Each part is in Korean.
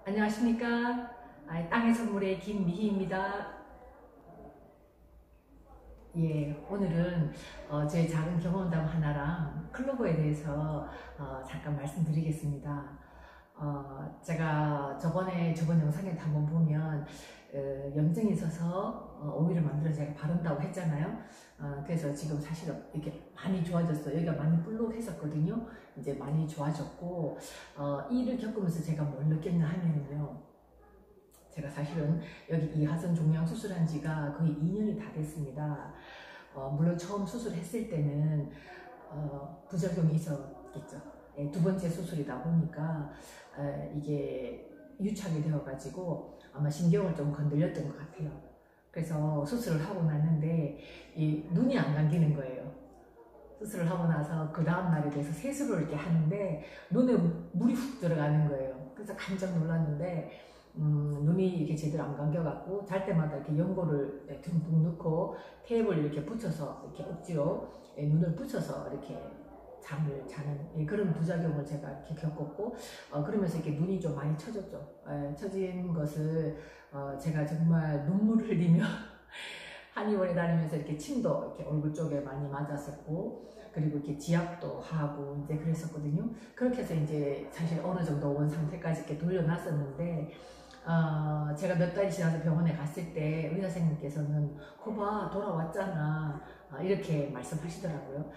안녕하십니까. 땅의 선물의 김미희입니다. 예, 오늘은 제 작은 경험담 하나랑 클로버에 대해서 잠깐 말씀드리겠습니다. 제가 저번 영상에 한번 보면 염증이 있어서 오일을 만들어 제가 바른다고 했잖아요. 그래서 지금 사실은 이렇게 많이 좋아졌어요. 여기가 많이 불룩했었거든요. 이제 많이 좋아졌고, 이 일을 겪으면서 제가 뭘 느꼈냐 하면요. 제가 사실은 여기 이하선 종양 수술한 지가 거의 2년이 다 됐습니다. 물론 처음 수술했을 때는 부작용이 있었겠죠. 두 번째 수술이다 보니까 이게 유착이 되어가지고 아마 신경을 좀 건드렸던 것 같아요. 그래서 수술을 하고 났는데 이 눈이 안 감기는 거예요. 수술을 하고 나서 그 다음 날에 대해서 세수를 이렇게 하는데 눈에 물이 훅 들어가는 거예요. 그래서 깜짝 놀랐는데 눈이 이렇게 제대로 안 감겨갖고 잘 때마다 이렇게 연고를 듬뿍 넣고 테이프를 이렇게 붙여서 이렇게 억지로 눈을 붙여서 이렇게 잠을 자는 그런 부작용을 제가 이렇게 겪었고, 그러면서 이렇게 눈이 좀 많이 처졌죠. 처진 것을 제가 정말 눈물을 흘리며 한의원에 다니면서 이렇게 침도 이렇게 얼굴 쪽에 많이 맞았었고, 그리고 이렇게 지압도 하고 이제 그랬었거든요. 그렇게 해서 이제 사실 어느 정도 원 상태까지 이렇게 돌려놨었는데, 제가 몇 달이 지나서 병원에 갔을 때 의사 선생님께서는 거봐 돌아왔잖아, 이렇게 말씀하시더라고요.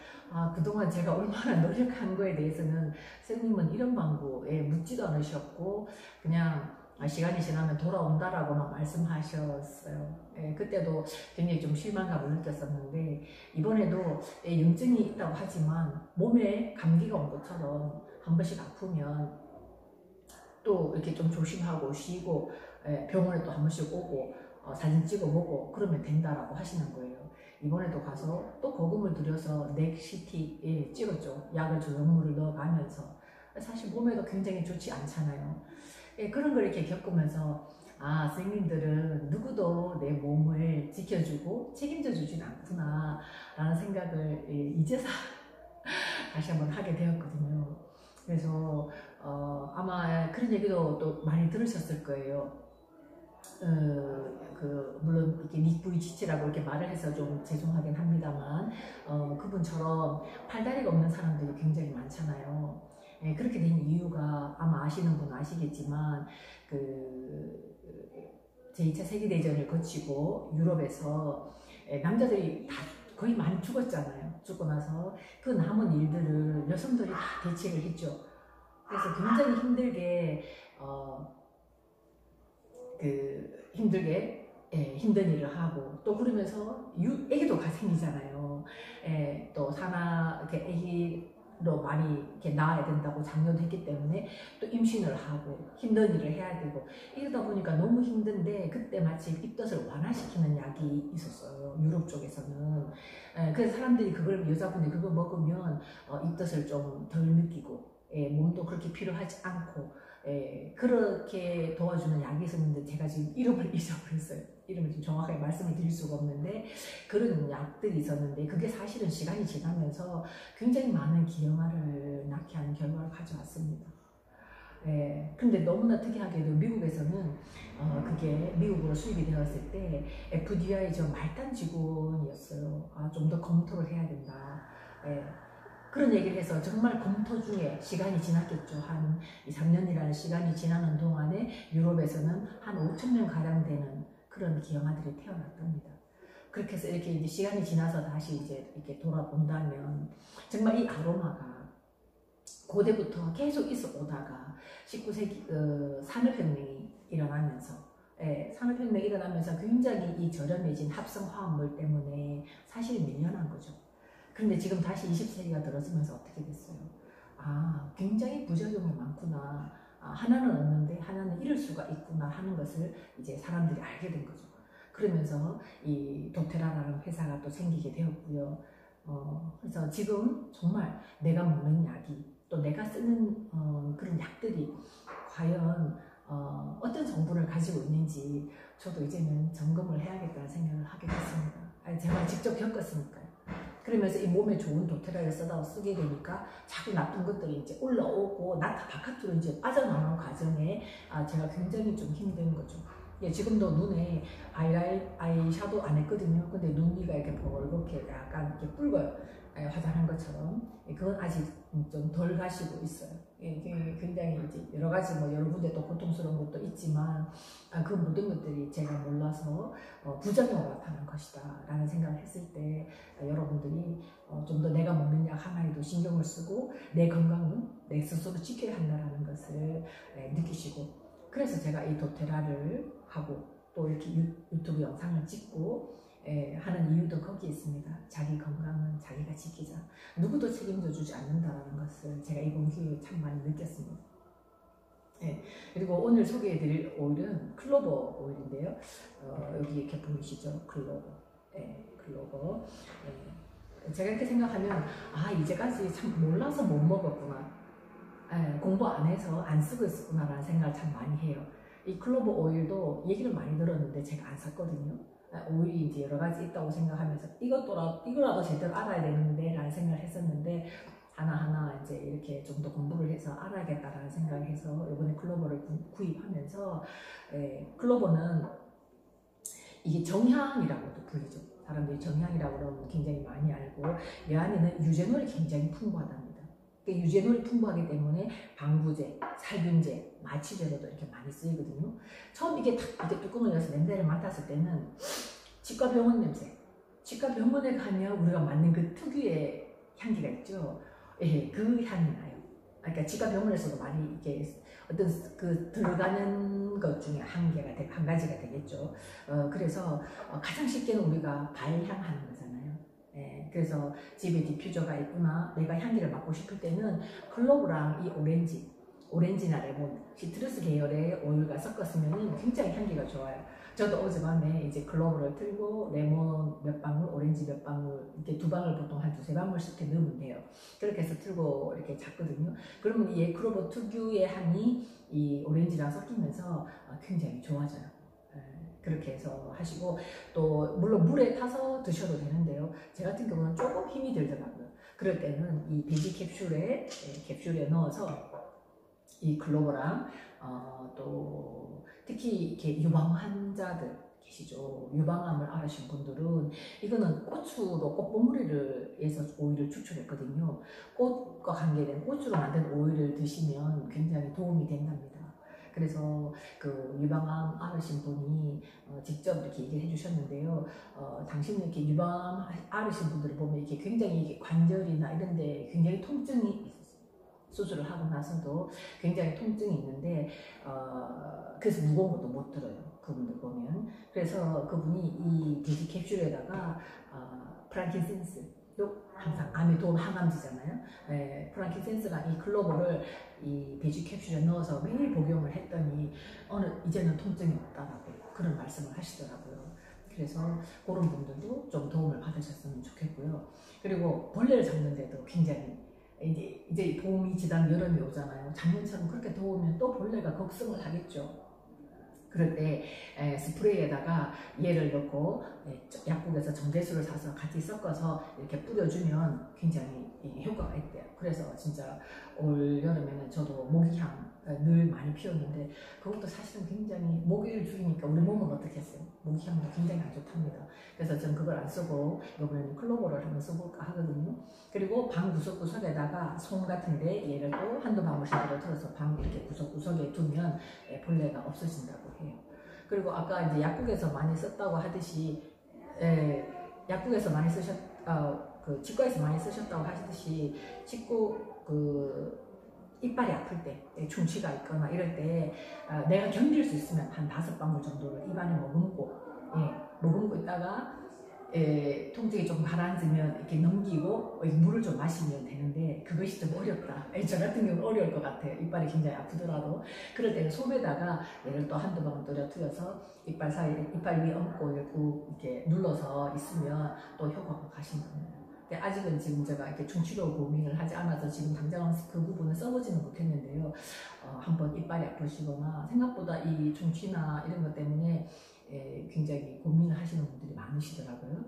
그동안 제가 얼마나 노력한 거에 대해서는 선생님은 이런 방구에 묻지도 않으셨고 그냥 시간이 지나면 돌아온다라고만 말씀하셨어요. 그때도 굉장히 좀 실망감을 느꼈었는데, 이번에도 염증이 있다고 하지만 몸에 감기가 온 것처럼 한 번씩 아프면 또 이렇게 좀 조심하고 쉬고 병원에 또 한 번씩 오고 사진 찍어보고 그러면 된다라고 하시는 거예요. 이번에도 가서 또 거금을 들여서 넥 CT 찍었죠. 약을 조형물을 넣어가면서. 사실 몸에도 굉장히 좋지 않잖아요. 그런 걸 이렇게 겪으면서 선생님들은 누구도 내 몸을 지켜주고 책임져 주진 않구나 라는 생각을 이제서 다시 한번 하게 되었거든요. 그래서 아마 그런 얘기도 또 많이 들으셨을 거예요. 물론 이렇게 닉부이치치라고 이렇게 말을 해서 좀 죄송하긴 합니다만, 그분처럼 팔다리가 없는 사람들이 굉장히 많잖아요. 그렇게 된 이유가 아마 아시는 분은 아시겠지만, 제2차 세계대전을 거치고 유럽에서 남자들이 다 거의 많이 죽었잖아요. 죽고 나서 그 남은 일들을 여성들이 다 대책을 했죠. 그래서 굉장히 힘들게 힘든 일을 하고, 또 그러면서 애기도 생기잖아요. 또 이렇게 애기로 많이 이렇게 낳아야 된다고 장려도 했기 때문에 또 임신을 하고 힘든 일을 해야 되고, 이러다 보니까 너무 힘든데 그때 마침 입덧을 완화시키는 약이 있었어요, 유럽 쪽에서는. 그래서 사람들이 여자분이 그걸 먹으면 입덧을 좀 덜 느끼고 몸도 그렇게 필요하지 않고 그렇게 도와주는 약이 있었는데 제가 지금 이름을 잊어버렸어요. 이름을 좀 정확하게 말씀을 드릴 수가 없는데, 그런 약들이 있었는데 그게 사실은 시간이 지나면서 굉장히 많은 기형아를 낳게 하는 결과를 가져왔습니다. 근데 너무나 특이하게도 미국에서는 그게 미국으로 수입이 되었을 때 FDI 저 말단 직원이었어요. 좀 더 검토를 해야 된다. 그런 얘기를 해서 정말 검토 중에 시간이 지났겠죠. 한 2, 3년이라는 시간이 지나는 동안에 유럽에서는 한 5,000명 가량 되는 그런 기형아들이 태어났답니다. 그렇게 해서 이렇게 이제 시간이 지나서 다시 이제 이렇게 돌아본다면 정말 이 아로마가 고대부터 계속 있어 오다가 19세기 산업혁명이 일어나면서 산업혁명이 일어나면서 굉장히 이 저렴해진 합성화합물 때문에 사실 밀려난 거죠. 그런데 지금 다시 20세기가 들어서면서 어떻게 됐어요? 굉장히 부작용이 많구나. 하나는 없는데 하나는 잃을 수가 있구나 하는 것을 이제 사람들이 알게 된 거죠. 그러면서 이 도테라라는 회사가 또 생기게 되었고요. 그래서 지금 정말 내가 먹는 약이, 또 내가 쓰는 그런 약들이 과연 어떤 성분을 가지고 있는지 저도 이제는 점검을 해야겠다는 생각을 하게 됐습니다. 제가 직접 겪었으니까요. 그러면서 이 몸에 좋은 도테라를 쓰게 되니까 자꾸 나쁜 것들이 이제 올라오고 바깥으로 이제 빠져나오는 과정에 때문에 제가 굉장히 좀 힘든 거죠. 예, 지금도 눈에 아이샤도우 안 했거든요. 근데 눈 위가 이렇게 벌겋게 약간 이렇게 붉어요. 예, 화장한 것처럼. 예, 그건 아직 좀 덜 가시고 있어요. 예, 이게 굉장히 이제 여러 가지 뭐 여러 군데 또 고통스러운 것도 있지만 그 모든 것들이 제가 몰라서 부작용으로 나타난 것이다 라는 생각을 했을 때 여러분들이 좀 더 내가 먹는 약 하나에도 신경을 쓰고 내 건강은 내 스스로 지켜야 한다는 것을 느끼시고, 그래서 제가 이 도테라를 하고 또 이렇게 유튜브 영상을 찍고 하는 이유도 거기에 있습니다. 자기 건강은 자기가 지키자. 누구도 책임져 주지 않는다는 것을 제가 이번 기회에 참 많이 느꼈습니다. 그리고 오늘 소개해드릴 오일은 클로버 오일인데요. 여기 이렇게 보이시죠? 클로버. 클로버. 제가 이렇게 생각하면 이제까지 참 몰라서 못 먹었구나. 공부 안 해서 안 쓰고 있었구나 라는 생각을 참 많이 해요. 이 클로버 오일도 얘기를 많이 들었는데 제가 안 샀거든요. 오일이 이제 여러 가지 있다고 생각하면서 이거라도 제대로 알아야 되는데 라는 생각을 했었는데, 하나하나 이제 이렇게 좀 더 공부를 해서 알아야겠다라는 생각을 해서 이번에 클로버를 구입하면서, 클로버는 이게 정향이라고도 불리죠. 사람들이 정향이라고 그러면 굉장히 많이 알고, 이 안에는 유제놀이 굉장히 풍부하답니다. 유제놀이 풍부하기 때문에 방부제, 살균제, 마취제로도 이렇게 많이 쓰이거든요. 처음 이게 뚜껑을 열어서 냄새를 맡았을 때는 치과 병원 냄새. 치과 병원에 가면 우리가 맡는 그 특유의 향기가 있죠. 그 향이 나요. 그러니까 치과 병원에서도 많이 이게 어떤 그 들어가는 것 중에 한 가지가 되겠죠. 그래서 가장 쉽게는 우리가 발향하는 거잖아요. 그래서 집에 디퓨저가 있구나, 내가 향기를 맡고 싶을 때는 클로브랑 이 오렌지나 레몬, 시트러스 계열의 오일과 섞었으면 굉장히 향기가 좋아요. 저도 어젯밤에 이제 클로브를 틀고 레몬 몇 방울, 오렌지 몇 방울, 이렇게 2방울 보통 한 2~3방울씩 이렇게 넣으면 돼요. 그렇게 해서 틀고 이렇게 잤거든요. 그러면 이 클로버 특유의 향이 이 오렌지랑 섞이면서 굉장히 좋아져요. 그렇게 해서 하시고, 또 물론 물에 타서 드셔도 되는데요. 제 같은 경우는 조금 힘이 들더라고요. 그럴 때는 이 돼지 캡슐에 넣어서 이 클로버랑 또 특히 이렇게 유방 환자들 계시죠. 유방암을 앓으신 분들은 이거는 꽃버무리를 해서 오일을 추출했거든요. 꽃과 관계된 꽃으로 만든 오일을 드시면 굉장히 도움이 된답니다. 그래서 그 유방암 앓으신 분이 직접 이렇게 얘기를 해주셨는데요. 당신은 이렇게 유방암 앓으신 분들을 보면 이렇게 굉장히 이게 관절이나 이런데 굉장히 통증이 수술을 하고 나서도 굉장히 통증이 있는데 그래서 무거운 것도 못 들어요. 그분들 보면. 그래서 그분이 이 돼지 캡슐에다가 프랑킨센스도 항상 암에 도움, 항암제잖아요. 프랑킨센스랑 이 클로버를 이 돼지 캡슐에 넣어서 매일 복용을 했더니 이제는 통증이 없다라고 그런 말씀을 하시더라고요. 그래서 그런 분들도 좀 도움을 받으셨으면 좋겠고요. 그리고 벌레를 잡는데도 굉장히 이제 봄이 지난 여름이 오잖아요. 작년처럼 그렇게 더우면 또 벌레가 걱성을 하겠죠. 그럴 때 스프레이에다가 얘를 넣고 약국에서 정제수를 사서 같이 섞어서 이렇게 뿌려주면 굉장히 효과가 있대요. 그래서 진짜 올 여름에는 저도 모기향 늘 많이 피웠는데 그것도 사실은 굉장히 모기를 죽이니까 우리 몸은 어떻겠어요? 모기향도 굉장히 안 좋답니다. 그래서 저는 그걸 안 쓰고 이번에는 클로버를 한번 써볼까 하거든요. 그리고 방 구석구석에다가 솜 같은데 얘를 또 한두 방울씩 들어서 방 이렇게 구석구석에 두면 벌레가 없어진다고 해요. 그리고 아까 이제 약국에서 많이 썼다고 하듯이 약국에서 많이 그 치과에서 많이 쓰셨다고 하시듯이 이빨이 아플 때, 충치가 있거나 이럴 때 내가 견딜 수 있으면 한 5방울 정도를 입안에 머금고 있다가 통증이 좀 가라앉으면 이렇게 넘기고 물을 좀 마시면 되는데 그것이 좀 어렵다. 저 같은 경우는 어려울 것 같아요. 이빨이 굉장히 아프더라도. 그럴 때는 솜에다가 얘를 또 한두 방울 떨어뜨려서 이빨 위에 얹고 이렇게 눌러서 있으면 또 효과가 가신답니다. 아직은 지금 제가 이렇게 충치로 고민을 하지 않아서 지금 당장 그 부분을 써보지는 못했는데요. 한번 이빨이 아프시거나 생각보다 이 충치나 이런 것 때문에 굉장히 고민을 하시는 분들이 많으시더라고요.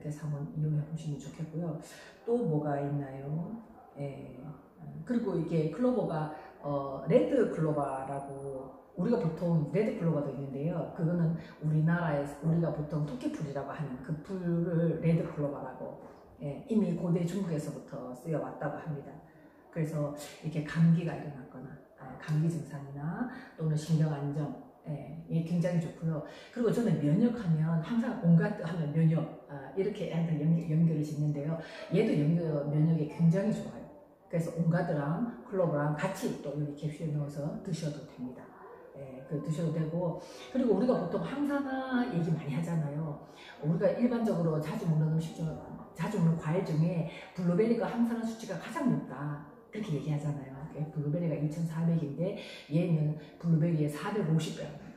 그래서 한번 이용해 보시면 좋겠고요. 또 뭐가 있나요? 그리고 이게 클로버가 레드 클로바라고 우리가 보통 레드 클로바도 있는데요. 그거는 우리나라에서 우리가 보통 토끼풀이라고 하는 그 풀을 레드 클로바라고 이미 고대 중국에서부터 쓰여왔다고 합니다. 그래서 이렇게 감기가 일어났거나 감기 증상이나 또는 신경 안정 이게 굉장히 좋고요. 그리고 저는 면역하면 항상 온갖 하면 면역 이렇게 연결을 짓는데요. 얘도 면역에 굉장히 좋아요. 그래서 온가드랑 클로버랑 같이 또 여기 캡슐에 넣어서 드셔도 됩니다. 드셔도 되고, 그리고 우리가 보통 항산화 얘기 많이 하잖아요. 우리가 일반적으로 자주 먹는 음식 중, 자주 먹는 과일 중에 블루베리가 항산화 수치가 가장 높다 그렇게 얘기하잖아요. 블루베리가 2,400인데 얘는 블루베리의 450배랍니다.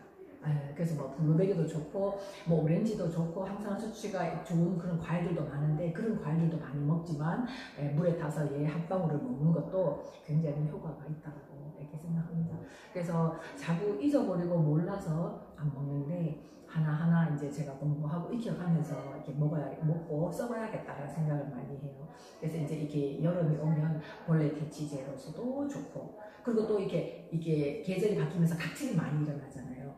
그래서 뭐 블루베리도 좋고 뭐 오렌지도 좋고 항산화 수치가 좋은 그런 과일들도 많은데 그런 과일들도 많이 먹지만 물에 타서 얘 한 방울을 먹는 것도 굉장히 효과가 있다고 이렇게 생각합니다. 그래서 자꾸 잊어버리고 몰라서 안 먹는데 하나하나 이제 제가 공부하고 익혀가면서 이렇게 먹고 써봐야겠다는 생각을 많이 해요. 그래서 이제 이렇게 여름이 오면 벌레 퇴치제로서도 좋고, 그리고 또 이게 계절이 바뀌면서 각질이 많이 일어나잖아요.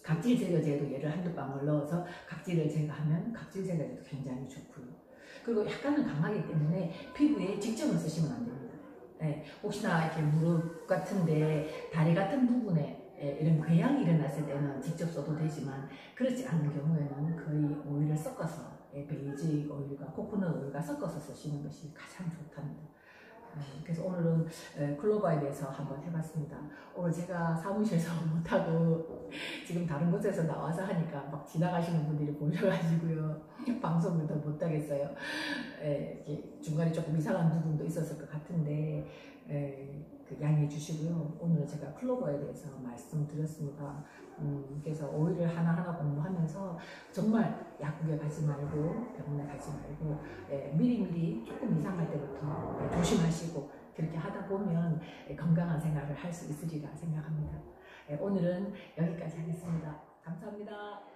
각질 제거제도 얘를 한두 방울 넣어서 각질을 제거하면 각질 제거제도 굉장히 좋고요. 그리고 약간은 강하기 때문에 피부에 직접은 쓰시면 안 됩니다. 혹시나 이렇게 무릎 같은데 다리 같은 부분에 이런 궤양이 일어났을 때는 직접 써도 되지만 그렇지 않은 경우에는 거의 오일을 섞어서 베이직 오일과 코코넛 오일과 섞어서 쓰시는 것이 가장 좋답니다. 그래서 오늘은 클로버에 대해서 한번 해봤습니다. 오늘 제가 사무실에서 못하고 지금 다른 곳에서 나와서 하니까 막 지나가시는 분들이 보셔가지고요 방송을 더 못하겠어요. 중간에 조금 이상한 부분도 있었을 것 같은데 양해해 주시고요. 오늘 제가 클로버에 대해서 말씀드렸습니다. 그래서 오일을 하나하나 공부하면서 정말 약국에 가지 말고 병원에 가지 말고 미리미리 조금 이상할 때부터 조심하시고 그렇게 하다 보면 건강한 생활을 할 수 있으리라 생각합니다. 오늘은 여기까지 하겠습니다. 감사합니다.